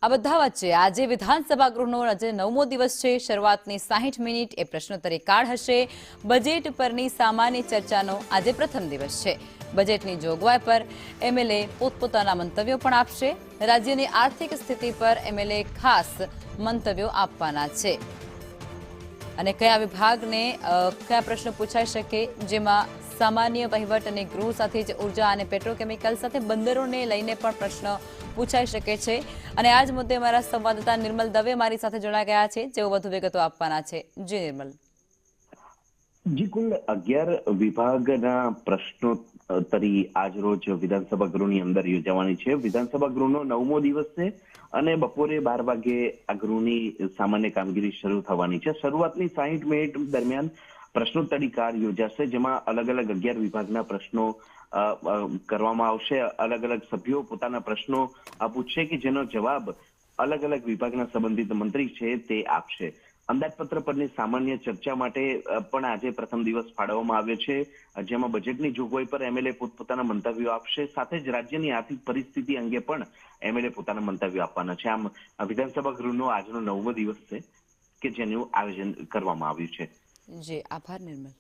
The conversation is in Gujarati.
આ બધા વચ્ચે આજે વિધાનસભા ગૃહનો આજે 9મો દિવસ છે। શરૂઆતની 60 મિનિટ એ પ્રશ્નોત્તરી કાળ હશે। બજેટ પરની સામાન્ય ચર્ચાનો આજે પ્રથમ દિવસ છે। બજેટની જોગવાઈ પર એમએલએ પોતપોતાના મંતવ્યો પણ આપશે। રાજ્યની આર્થિક સ્થિતિ પર એમએલએ ખાસ મંતવ્યો આપવાના છે અને કયા વિભાગને કયા પ્રશ્નો પૂછાઈ શકે, જેમાં સામાન્ય વહીવટ અને ગૃહ સાથે જ ઉર્જા અને પેટ્રોકેમિકલ સાથે બંદરોને લઈને પણ પ્રશ્ન પૂછાઈ શકે છે। અને આ જ મુદ્દે મારા સંવાદદાતા નિર્મલ દવે મારી સાથે જોડાઈ ગયા છે, જેઓ વધુ વિગતો આપવાના છે। જી નિર્મલ। જી, કુલ 11 વિભાગના પ્રશ્નોત્તરી આજ રોજ વિધાનસભા ગૃહની અંદર યોજાવાની છે। વિધાનસભા ગૃહનો 9મો દિવસ છે અને બપોરે 12 વાગે આ ગૃહની સામાન્ય કામગીરી શરૂ થવાની છે। શરૂઆતની 60 મિનિટ દરમિયાન પ્રશ્નોત્તરી કાળ યોજાશે, જેમાં અલગ અલગ 11 વિભાગના પ્રશ્નો કરવામાં આવશે। અલગ અલગ સભ્યો પોતાના પ્રશ્નો પૂછશે કે જેનો જવાબ અલગ અલગ વિભાગના સંબંધિત મંત્રી છે તે આપશે। અંદાજપત્ર પરની સામાન્ય ચર્ચા માટે પણ આજે પ્રથમ દિવસ ફાળવવામાં આવ્યો છે, જેમાં બજેટની જોગવાઈ પર એમએલએ પોતપોતાના મંતવ્યો આપશે। સાથે જ રાજ્યની આર્થિક પરિસ્થિતિ અંગે પણ એમએલએ પોતાના મંતવ્યો આપવાના છે। આમ વિધાનસભા ગૃહનો આજનો 9મો દિવસ છે કે જેનું આયોજન કરવામાં આવ્યું છે। જી, આભાર નિર્મલ।